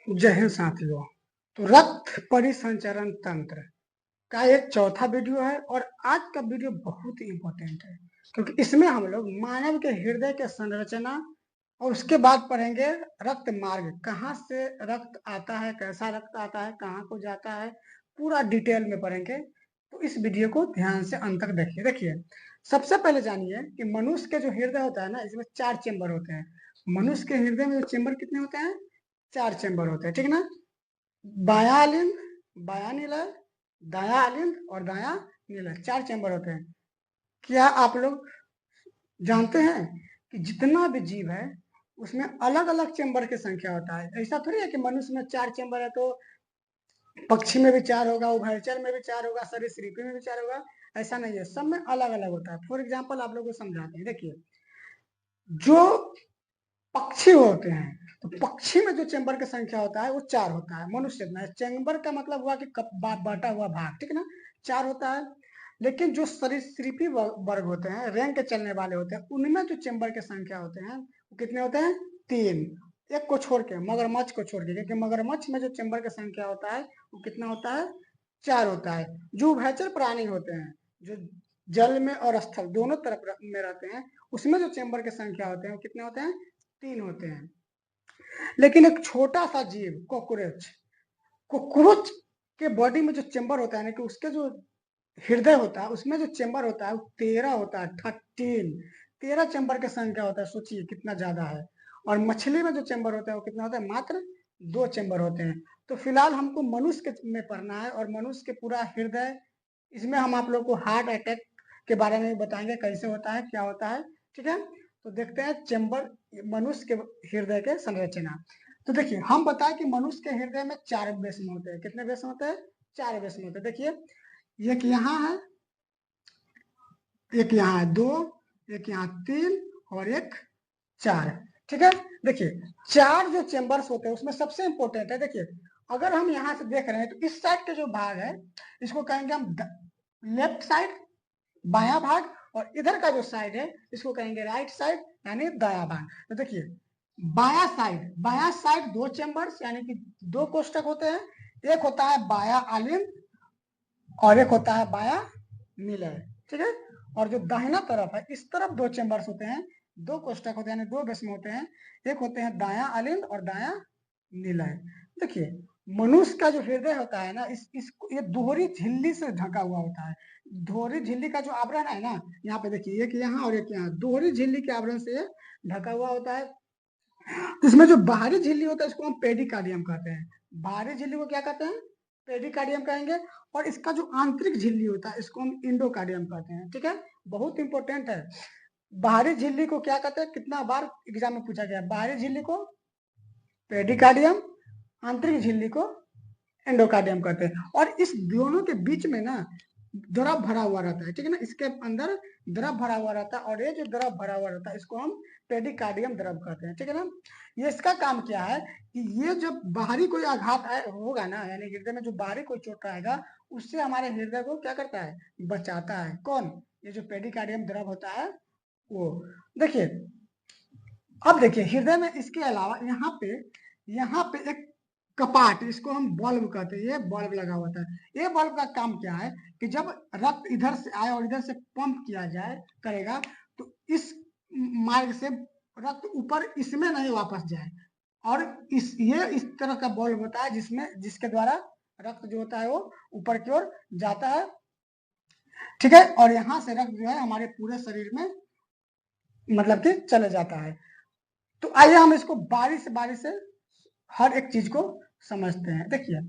जय हिंद साथियों। तो रक्त परिसंचरण तंत्र का एक चौथा वीडियो है और आज का वीडियो बहुत ही इंपॉर्टेंट है क्योंकि इसमें हम लोग मानव के हृदय के संरचना और उसके बाद पढ़ेंगे रक्त मार्ग, कहाँ से रक्त आता है, कैसा रक्त आता है, कहाँ को जाता है, पूरा डिटेल में पढ़ेंगे। तो इस वीडियो को ध्यान से अंत तक देखिए। सबसे पहले जानिए कि मनुष्य के जो हृदय होता है ना, इसमें 4 चेंबर होते हैं। मनुष्य के हृदय में जो चेंबर कितने होते हैं? 4 चेंबर होते हैं, ठीक ना। बायां अलिंद, बायां निलय, दायां अलिंद और दायां निलय, 4 चेंबर होते हैं। क्या आप लोग जानते हैं कि जितना भी जीव है उसमें अलग अलग चेंबर की संख्या होता है? ऐसा थोड़ी है कि मनुष्य में 4 चेंबर है तो पक्षी में भी 4 होगा, उभयचर में भी 4 होगा, सरीसृप में भी 4 होगा। ऐसा नहीं है, सब में अलग अलग होता है। फॉर एग्जाम्पल आप लोग को समझाते हैं। देखिए, जो पक्षी होते हैं तो पक्षी में जो चेंबर की संख्या होता है वो 4 होता है। मनुष्य में चेंबर का मतलब हुआ कि बांटा हुआ भाग, ठीक ना, 4 होता है। लेकिन जो सरीसृपी वर्ग होते हैं, रेंग के चलने वाले होते हैं, उनमें जो चेंबर की संख्या होते हैं वो कितने होते हैं? 3। एक को छोड़ के, मगरमच्छ को छोड़ के, क्योंकि मगरमच्छ में जो चेंबर की संख्या होता है वो कितना होता है? 4 होता है। जो उभयचर प्राणी होते हैं, जो जल में और स्थल दोनों तरफ में रहते हैं, उसमें जो चेंबर की संख्या होते हैं वो कितने होते हैं? 3 होते हैं। लेकिन एक छोटा सा जीव कॉकरोच, कॉकरोच के बॉडी में जो चेंबर होता है ना, कि उसके जो हृदय होता है उसमें जो चेंबर होता है वो 13 होता है। 13 चेंबर की संख्या होता है। सोचिए कितना ज्यादा है। और मछली में जो चेंबर होता है वो कितना होता है? मात्र 2 चेंबर होते हैं। तो फिलहाल हमको मनुष्य के में पढ़ना है और मनुष्य के पूरा हृदय, इसमें हम आप लोग को हार्ट अटैक के बारे में बताएंगे, कैसे होता है, क्या होता है, ठीक है। तो देखते हैं चेंबर, मनुष्य के हृदय के संरचना। तो देखिए, हम बताएं कि मनुष्य के हृदय में 4 बेसन होते हैं। कितने बेसन होते हैं? 4 बेसन होते हैं। देखिए, एक यहाँ है, एक यहाँ है 2, एक यहाँ 3 और एक 4, ठीक है। देखिए, 4 जो चेंबर्स होते हैं उसमें सबसे इंपॉर्टेंट है। देखिए, अगर हम यहाँ से देख रहे हैं तो इस साइड के जो भाग है इसको कहेंगे हम लेफ्ट साइड, बायां भाग, और इधर का जो साइड है इसको कहेंगे राइट साइड, यानी दायां भाग। तो देखिए, बायां साइड 2 चेंबर्स यानी कि 2 कोष्ठक होते हैं। एक होता है बायां आलिंद और एक होता है बायां निलय, ठीक है। और जो दाहिना तरफ है, इस तरफ 2 चेंबर्स होते हैं, 2 कोष्ठक होते हैं, यानी 2 बेसन होते हैं। एक होते हैं दायां आलिंद और दायां निलय। देखिए, मनुष्य का जो हृदय होता है ना, ये दोहरी झिल्ली से ढका हुआ होता है। दोहरी झिल्ली का जो आवरण है ना, यहाँ पे देखिए, एक यहाँ और एक यहाँ, दोहरी झिल्ली के आवरण से ये ढका हुआ होता है। इसमें जो बाहरी झिल्ली होता है इसको हम पेडिकार्डियम कहते हैं। बाहरी झिल्ली को क्या कहते हैं? पेडिकार्डियम कहेंगे। और इसका जो आंतरिक झिल्ली होता है इसको हम इंडोकार्डियम कहते हैं, ठीक है। बहुत इंपॉर्टेंट है। बाहरी झिल्ली को क्या कहते हैं? कितना बार एग्जाम में पूछा गया। बाहरी झिल्ली को पेडिकार्डियम, आंतरिक झिल्ली को एंडोकार्डियम कहते हैं। और इस दोनों के बीच में ना द्रव भरा हुआ रहता है, ठीक है ना। इसके अंदर द्रव भरा हुआ रहता है और ये जो द्रव भरा हुआ रहता है इसको हम पेडिकार्डियम द्रव कहते हैं, ठीक है ना। ये इसका काम क्या है कि ये जब बाहरी कोई आघात होगा ना, यानी हृदय में जो बाहरी कोई चोट आएगा उससे हमारे हृदय को क्या करता है? बचाता है। कौन? ये जो पेडिकार्डियम द्रव होता है वो। देखिए, अब देखिए, हृदय में इसके अलावा यहाँ पे एक कपाट, इसको हम बल्ब कहते हैं, ये बल्ब लगा हुआ था। ये बल्ब का काम क्या है कि जब रक्त इधर से आए और इधर से पंप किया जाए करेगा तो इस मार्ग से रक्त ऊपर इसमें नहीं वापस जाए। और इस तरह का बल्ब होता है जिसके द्वारा रक्त जो होता है वो ऊपर की ओर जाता है, ठीक है। और यहाँ से रक्त जो है हमारे पूरे शरीर में मतलब कि चले जाता है। तो आइए हम इसको बारी से हर एक चीज को समझते हैं। देखिए,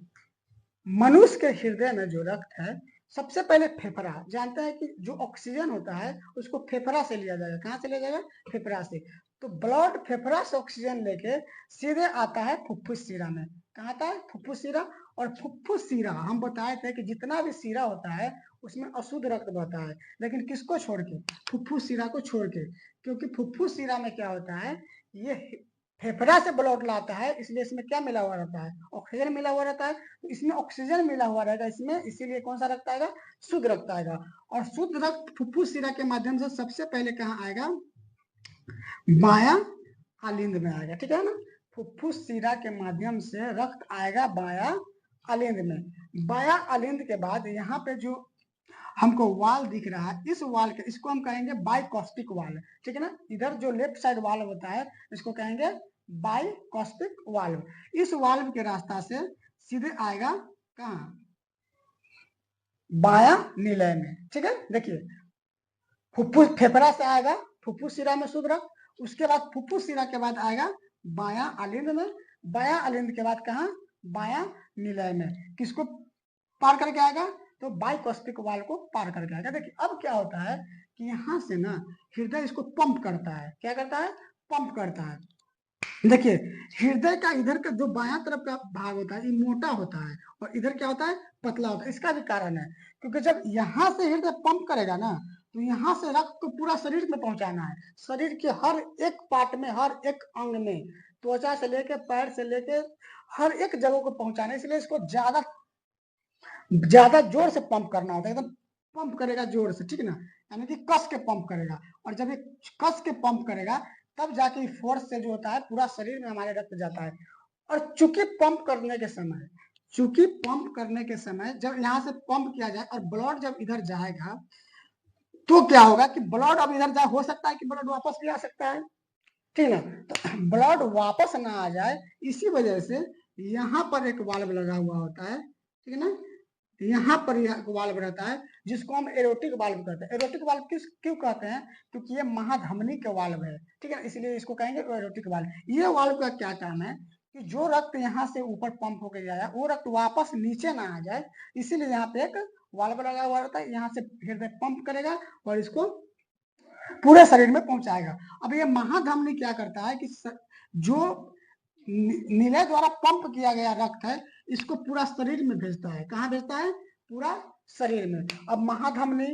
मनुष्य के हृदय में जो रक्त है, सबसे पहले फेफड़ा, जानते हैं कि जो ऑक्सीजन होता है उसको फेफड़ा से लिया जाएगा। कहाँ से लिया जाएगा? फेफड़ा से। तो ब्लड फेफड़ा से ऑक्सीजन लेके सीधे आता है फुफ्फुस शिरा में। कहाँ आता है? फुफ्फुस शिरा। और फुफ्फुस शिरा, हम बताए थे कि जितना भी शिरा होता है उसमें अशुद्ध रक्त बहता है, लेकिन किसको छोड़ के? फुफ्फुस शिरा को छोड़ के। क्योंकि फुफ्फुस शिरा में क्या होता है, ये फेफड़ा से ब्लड लाता है, इसलिए इसमें क्या मिला हुआ रहता है? ऑक्सीजन मिला हुआ रहता है। तो इसमें ऑक्सीजन मिला हुआ रहेगा इसमें, इसीलिए कौन सा रक्त आएगा? शुद्ध रक्त आएगा। और शुद्ध रक्त फुफ्फुस शिरा के माध्यम से सबसे पहले कहाँ आएगा? बायां आलिंद में आएगा, ठीक है ना। फुफ्फुस शिरा के माध्यम से रक्त आएगा बायां अलिंद में। बायां अलिंद के बाद यहाँ पे जो हमको वाल दिख रहा है, इस वाल के इसको हम कहेंगे बाइकॉस्टिक वाल, ठीक है ना। इधर जो लेफ्ट साइड वाल होता है इसको कहेंगे बाइकॉस्टिक वाल्व। इस वाल्व के रास्ता से सीधे आएगा कहाँ, बायां निलय में, ठीक है। देखिए फुफ्फुस फेफड़ा से आएगा फुफ्फुस शिरा में शुद्ध रक्त, उसके बाद फुफ्फुस शिरा के बाद आएगा बायां अलिंद में, बायां अलिंद के बाद कहाँ, बायां निलय में। किसको पार करके आएगा, तो बाइकॉस्टिक वाल को पार करके आएगा। देखिए अब क्या होता है कि यहाँ से ना हृदय इसको पंप करता है, क्या करता है, पंप करता है। देखिए हृदय का इधर का जो बायां तरफ का भाग होता है ये मोटा होता है और इधर क्या होता है, पतला होता है। इसका भी कारण है क्योंकि जब यहाँ से हृदय पंप करेगा ना तो यहाँ से रक्त को पूरा शरीर में पहुंचाना है, शरीर के हर एक पार्ट में, हर एक अंग में, त्वचा से लेके पैर से लेके हर एक जगह को पहुंचाना है। इसलिए इसको ज्यादा जोर से पंप करना होता है, एकदम पंप करेगा जोर से, ठीक है ना, यानी कि कस के पंप करेगा। और जब ये कस के पंप करेगा तब जाके फोर्स से जो होता है पूरा शरीर में हमारे रक्त जाता है। और चूंकि पंप करने के समय जब यहाँ से पंप किया जाए और ब्लड जब इधर जाएगा तो क्या होगा कि ब्लड अब इधर जा, हो सकता है कि ब्लड वापस भी आ सकता है, ठीक है ना। तो ब्लड वापस ना आ जाए इसी वजह से यहाँ पर एक वाल्व लगा हुआ होता है, ठीक है ना। यहाँ पर यह वाल्व रहता है जिसको हम एरोटिक वाल्व कहते हैं। एरोटिक वाल्व क्यों कहते हैं, क्योंकि ये महाधमनी के वाल्व है, ठीक है, इसलिए इसको कहेंगे एरोटिक वाल्व। ये वाल्व का क्या काम है कि जो रक्त यहाँ से ऊपर पंप होकर जाएगा वो रक्त वापस नीचे ना आ जाए, इसीलिए यहाँ पे एक वाल्व लगा हुआ रहता है। यहाँ से हृदय पंप करेगा और इसको पूरे शरीर में पहुंचाएगा। अब ये महाधमनी क्या करता है कि जो निलय द्वारा पंप किया गया रक्त है इसको पूरा शरीर में भेजता है। कहाँ भेजता है, पूरा शरीर में। अब महाधमनी,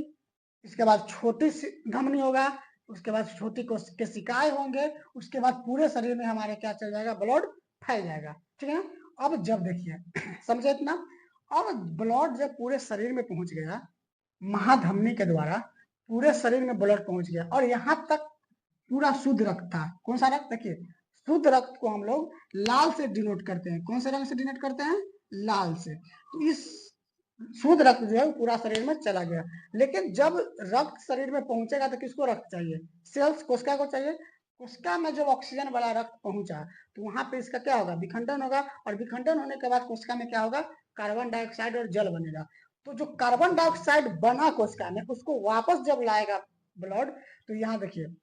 इसके बाद छोटी धमनी होगा, उसके बाद छोटी कोशिकाएं होंगे, उसके बाद पूरे शरीर में हमारे क्या चल जाएगा, ब्लड फैल जाएगा, ठीक है ना। अब जब देखिए समझे इतना, अब ब्लड जब पूरे शरीर में पहुंच गया महाधमनी के द्वारा, पूरे शरीर में ब्लड पहुंच गया और यहाँ तक पूरा शुद्ध रक्त था। कौन सा रक्त, देखिए शुद्ध रक्त को हम लोग लाल से डिनोट करते हैं। कौन से रंग से डिनोट करते हैं, लाल से। तो इस शुद्ध रक्त जो है पूरा शरीर में चला गया। लेकिन जब रक्त शरीर में पहुंचेगा तो किसको रक्त चाहिए, सेल्स, कोशिका को चाहिए। कोशिका में जब ऑक्सीजन वाला रक्त पहुंचा तो वहां पे इसका क्या होगा, विखंडन होगा, और विखंडन होने के बाद कोशिका में क्या होगा, कार्बन डाइऑक्साइड और जल बनेगा। तो जो कार्बन डाइऑक्साइड बना कोशिका में उसको वापस जब लाएगा ब्लड, तो यहाँ देखिए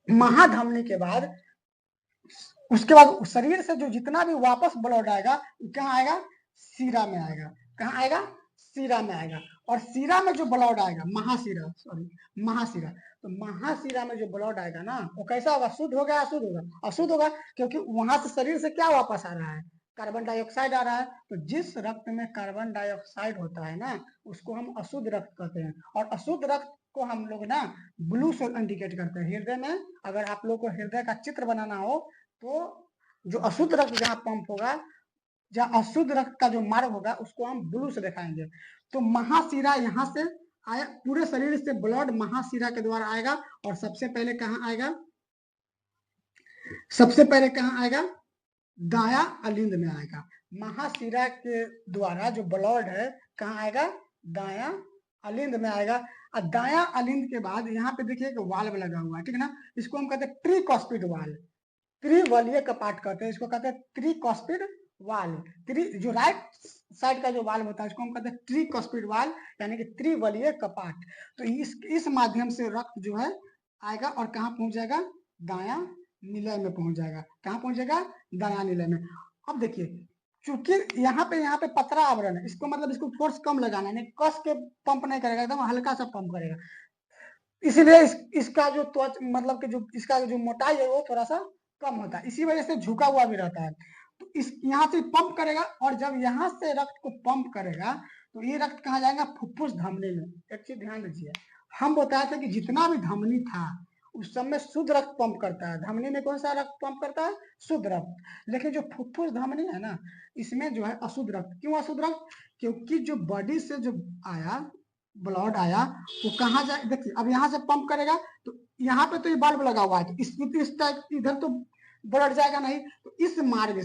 महाधमनी के बाद उसके बाद शरीर से जो जितना भी वापस ब्लड आएगा वो कहाँ आएगा, सीरा में आएगा। कहाँ आएगा, सीरा में आएगा। और सीरा में जो ब्लड आएगा, महासीरा, तो महासीरा में जो ब्लड आएगा ना वो कैसा होगा, शुद्ध होगा, अशुद्ध होगा, अशुद्ध होगा, क्योंकि वहां से शरीर से क्या वापस आ रहा है, कार्बन डाइऑक्साइड आ रहा है। तो जिस रक्त में कार्बन डाइऑक्साइड होता है ना उसको हम अशुद्ध रक्त कहते हैं। और अशुद्ध रक्त को हम लोग ना ब्लू से इंडिकेट करते हैं। हृदय में अगर आप लोग को हृदय का चित्र बनाना हो तो जो अशुद्ध रक्त जहाँ पंप होगा, जहाँ अशुद्ध रक्त का जो मार्ग होगा उसको हम ब्लू से दिखाएंगे। तो महासीरा यहाँ से आया, पूरे शरीर से ब्लड महासीरा के द्वारा आएगा और सबसे पहले कहाँ आएगा, सबसे पहले कहाँ आएगा, दाया अलिंद में आएगा। महासीरा के द्वारा जो ब्लड है कहाँ आएगा, दाया अलिंद में आएगा। और दाया अलिंद के बाद यहाँ पे देखिए एक वाल्व लगा हुआ है, ठीक है ना, इसको हम कहते हैं ट्रिकॉस्पिड वाल्व, त्रिवलीय कपाट कहते हैं इसको, कहते हैं ट्रिकॉस्पिड वाल्व। जो राइट साइड का जो वाल्व होता है इसको हम कहते हैं ट्रिकॉस्पिड वाल्व, यानी कि त्रिवलीय कपाट। तो इस माध्यम से रक्त जो है आएगा और कहाँ पहुंच जाएगा, दाया निलय में पहुंच जाएगा। कहाँ पहुंचेगा, दाया निलय में। अब देखिए चूंकि यहाँ पे पतला आवरण है, इसको मतलब इसको फोर्स कम लगाना है, कस के पंप नहीं करेगा, एकदम हल्का सा पंप करेगा। इसीलिए इसका जो त्वच मतलब कि जो इसका जो मोटाई है वो थोड़ा सा कम होता है, इसी वजह से झुका हुआ भी रहता है। तो इस यहाँ से पंप करेगा और जब यहाँ से रक्त को पंप करेगा तो ये रक्त कहाँ जाएगा, फुफ्फुस धमनी में। एक चीज ध्यान दीजिए, हम बताए थे कि जितना भी धमनी था उस समय शुद्ध रक्त पंप करता है। धमनी में कौन सा रक्त पंप करता है, शुद्ध रक्त। लेकिन जो फुफ्फुस धमनी है ना इसमें जो है अशुद्ध रक्त। क्यों अशुद्ध रक्त, क्योंकि जो बॉडी से जो आया ब्लड आया वो कहाँ जाए, देखिए अब यहाँ से पंप करेगा तो यहाँ पे तो ये बल्ब लगा हुआ है, तो इस टाइप इधर तो ब्लड जाएगा नहीं, तो इस मार्ग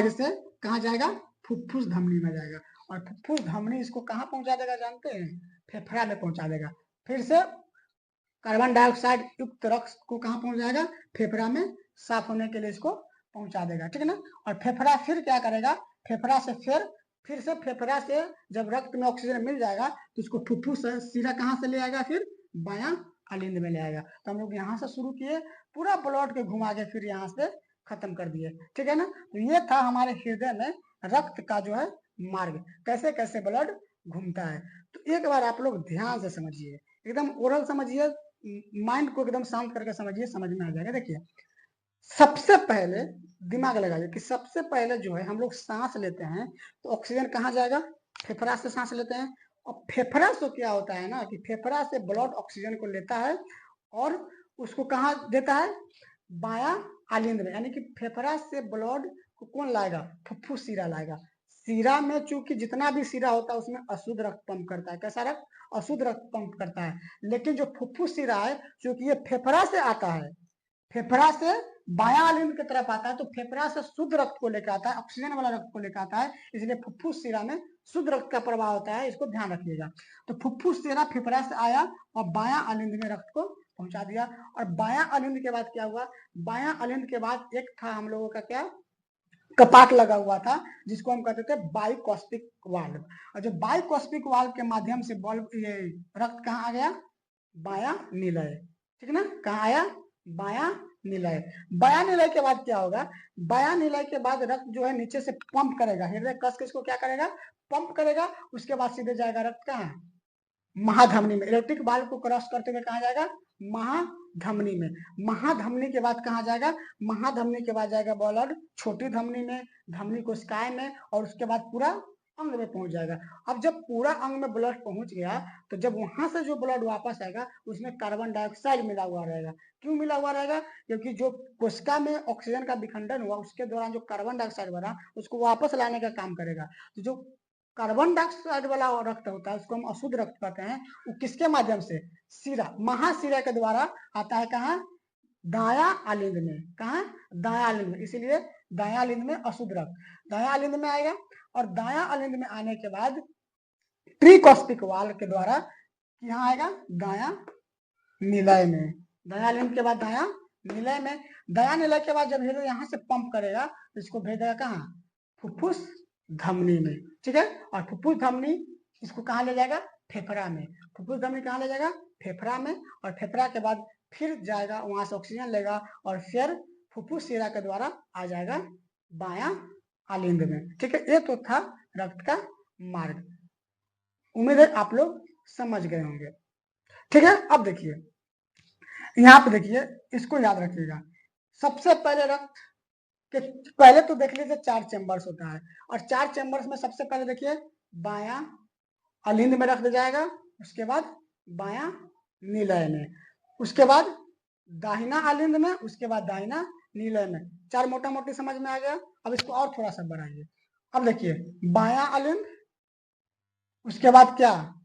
से कहाँ जाएगा, फुफ्फुस धमनी में जाएगा, और फुफ्फुस धमनी इसको कहाँ पहुंचा देगा जानते हैं, फेफड़ा में पहुंचा देगा। फिर से कार्बन डाइऑक्साइड युक्त रक्त को कहाँ पहुंच जाएगा, फेफड़ा में साफ होने के लिए इसको पहुंचा देगा, ठीक है ना। और फेफड़ा फिर क्या करेगा, फेफड़ा से फिर से फेफड़ा से जब रक्त में ऑक्सीजन मिल जाएगा तो इसको फुफ्फुस सीधा कहाँ से ले आएगा, फिर बायां अलिंद में ले आएगा। तो हम लोग यहाँ से शुरू किए, पूरा ब्लड के घुमा के फिर यहाँ से खत्म कर दिए, ठीक है ना। तो ये था हमारे हृदय में रक्त का जो है मार्ग, कैसे कैसे ब्लड घूमता है। तो एक बार आप लोग ध्यान से समझिए, एकदम ओरल समझिए, माइंड को एकदम शांत करके समझिए, समझ में आ जाएगा। देखिए सबसे पहले दिमाग लगाइए कि सबसे पहले जो है हम लोग सांस लेते हैं तो ऑक्सीजन कहाँ जाएगा, फेफड़ा से सांस लेते हैं। और फेफड़ा से क्या होता है ना कि फेफड़ा से ब्लड ऑक्सीजन को लेता है और उसको कहाँ देता है, बायां आलिंद में, यानी कि फेफड़ा से ब्लड को कौन लाएगा, फुफ्फुस सीरा लाएगा। सीरा में चूंकि जितना भी सीरा होता है उसमें अशुद्ध रक्त पंप करता है, कैसा रक्त, अशुद्ध रक्त पंप करता है। लेकिन जो फुफ्फुस सीरा है चूंकि ये फेफड़ा से आता है, फेफड़ा से बायां आलिंद की तरफ आता है, तो फेफड़ा से शुद्ध रक्त को लेकर आता है, ऑक्सीजन वाला रक्त को लेकर आता है, इसलिए फुफ्फुस सीरा में शुद्ध रक्त का प्रवाह होता है, इसको ध्यान रखिएगा। तो फुफ्फुस सीरा फेफड़ा से आया और बायां आलिंद में रक्त को पहुंचा दिया। और बायां आलिंद के बाद क्या हुआ, बायां आलिंद के बाद एक था हम लोगों का क्या, कपाट लगा हुआ था, जिसको हम कहते थे बाइकॉस्पिक वाल्व। और जो बाइकॉस्पिक वाल्व के माध्यम से बल्ब ये रक्त कहाँ आ गया, बायां निलय, ठीक है ना, कहाँ आया, बायां निलय। बायां निलय के बाद क्या होगा, बायां निलय के बाद रक्त जो है नीचे से पंप करेगा, हृदय कस के इसको क्या करेगा, पंप करेगा। उसके बाद सीधे जाएगा रक्त कहाँ, महाधमनी में, इलेक्ट्रिक वाल्व को क्रॉस करते हुए कहाँ जाएगा, महाधमनी में। महाधमनी के बाद कहाँ जाएगा, महाधमनी के बाद जाएगा ब्लड छोटी धमनी में, धमनी कोशिकाएं में, और उसके बाद पूरा अंग में पहुंच जाएगा। अब जब पूरा अंग में ब्लड पहुंच गया तो जब वहां से जो ब्लड वापस आएगा उसमें कार्बन डाइऑक्साइड मिला हुआ रहेगा। क्यों मिला हुआ रहेगा, क्योंकि जो कोशिका में ऑक्सीजन का विखंडन हुआ उसके दौरान जो कार्बन डाइऑक्साइड बना उसको वापस लाने का काम करेगा। तो जो कार्बन डाइऑक्साइड वाला रक्त होता है उसको हम अशुद्ध रक्त कहते हैं, वो किसके माध्यम से, सीरा, महासीरा के द्वारा आता है, कहाँ, दाया आलिंद में, कहाँ, दाया आलिंद में। इसीलिए दाया आलिंद में अशुद्ध रक्त दाया आलिंद में आएगा। और दाया आलिंद में आने के बाद ट्रिकॉस्पिक वाल्व के द्वारा यहाँ आएगा दाया निलय में, दाया आलिंद के बाद दाया निलय में। दाया निलय के बाद जब हृदय यहाँ से पंप करेगा तो इसको भेजेगा कहाँ, फुफ्फुस धमनी में, ठीक है। और फुफ्फुस धमनी इसको कहाँ ले जाएगा, फेफड़ा में। फुफ्फुस धमनी कहाँ ले जाएगा, फेफड़ा में। और फेफड़ा के बाद फिर जाएगा वहां से ऑक्सीजन लेगा और फिर फुफ्फुस शिरा के द्वारा आ जाएगा बायां आलिंद में, ठीक है। ये तो था रक्त का मार्ग। उम्मीद है आप लोग समझ गए होंगे, ठीक है। अब देखिए यहाँ पे देखिए, इसको याद रखिएगा, सबसे पहले रक्त के पहले तो देख लीजिए 4 चैम्बर्स होता है, और 4 चैम्बर्स में सबसे पहले देखिए बायां अलिंद में रक्त जाएगा, उसके बाद बायां निलय में, उसके बाद दाहिना अलिंद में, उसके बाद दाहिना निलय में। 4 मोटा मोटी समझ में आ गया। अब इसको और थोड़ा सा बढ़ाइए। अब देखिए बायां अलिंद, उसके बाद क्या,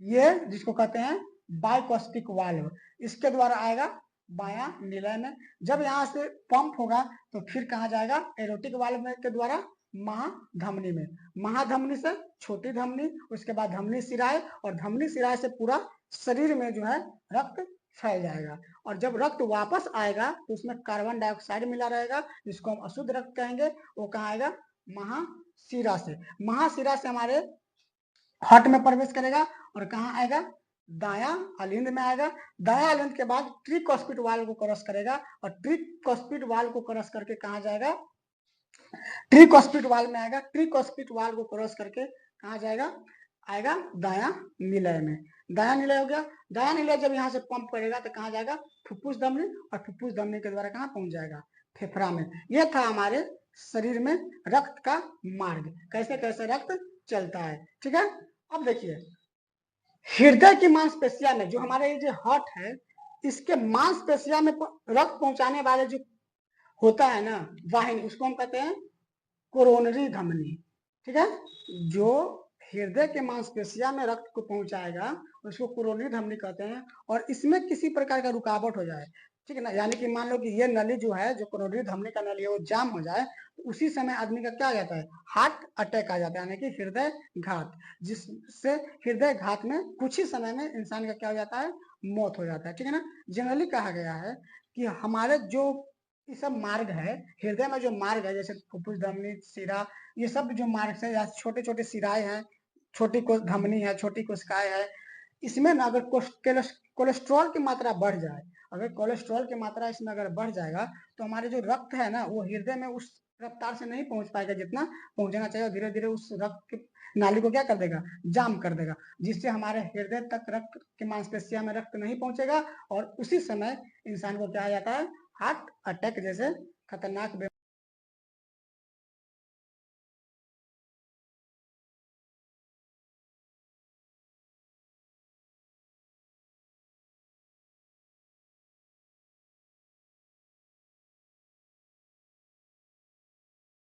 ये जिसको कहते हैं बाइकॉस्टिक वाल्व, इसके द्वारा आएगा बायां निलय में। जब यहाँ से पंप होगा तो फिर कहाँ जाएगा, एरोटिक वाल्व के द्वारा महाधमनी में, महाधमनी से छोटी धमनी, उसके बाद धमनी सिराए, और धमनी सिराए से पूरा शरीर में जो है रक्त फैल जाएगा। और जब रक्त वापस आएगा तो उसमें कार्बन डाइऑक्साइड मिला रहेगा, जिसको हम अशुद्ध रक्त कहेंगे। वो कहाँ आएगा, महाशिरा से, महाशिरा से हमारे हार्ट में प्रवेश करेगा और कहाँ आएगा, दाया अलिंद में आएगा। दाया अलिंद के बाद ट्रिकॉस्पिड वाल्व को क्रॉस करेगा, और ट्रिकॉस्पिड वाल्व को क्रॉस करके कहाँ जाएगा, ट्रिकॉस्पिड वाल्व में आएगा। ट्रिकॉस्पिड वाल्व को क्रॉस करके कहाँ जाएगा, आएगा दाया निलय में। दाया निलय हो गया। दाया निलय जब यहाँ से पंप करेगा तो कहाँ जाएगा, फुफ्फुस धमनी, और फुफ्फुस धमनी के द्वारा कहाँ पहुंच जाएगा, फेफड़ा में। यह था हमारे शरीर में रक्त का मार्ग, कैसे कैसे रक्त चलता है, ठीक है। अब देखिए हृदय की मांसपेशिया में, जो हमारे ये जो हार्ट है, इसके मांसपेशिया में रक्त पहुंचाने वाले जो होता है ना वाहिनी, उसको हम कहते हैं कोरोनरी धमनी, ठीक है। जो हृदय के मांसपेशिया में रक्त को पहुंचाएगा उसको कोरोनरी धमनी कहते हैं। और इसमें किसी प्रकार का रुकावट हो जाए, ठीक है ना। यानी कि मान लो कि ये नली जो है, जो करोनरी धमनी का नली है, वो जाम हो जाए तो उसी समय आदमी का क्या आ जाता है, हार्ट अटैक आ जाता है, यानी कि हृदय घात, जिससे हृदय घात में कुछ ही समय में इंसान का क्या हो जाता है, मौत हो जाता है। ठीक है ना। जनरली कहा गया है कि हमारे जो ये सब मार्ग है, हृदय में जो मार्ग है, जैसे फुफ्फुस, धमनी, शिरा, ये सब जो मार्ग है, या छोटे छोटे शिराएं हैं, छोटी धमनी है, छोटी कोशिकाएं है, इसमें ना अगर कोलेस्ट्रॉल की मात्रा बढ़ जाए, अगर कोलेस्ट्रॉल की मात्रा इसमें अगर बढ़ जाएगा तो हमारे जो रक्त है ना, वो हृदय में उस रफ्तार से नहीं पहुंच पाएगा जितना पहुंचना चाहिए, और धीरे धीरे उस रक्त की नाली को क्या कर देगा, जाम कर देगा, जिससे हमारे हृदय तक रक्त की मांसपेशियों में रक्त नहीं पहुंचेगा, और उसी समय इंसान को क्या आ जाता है, हार्ट अटैक जैसे खतरनाक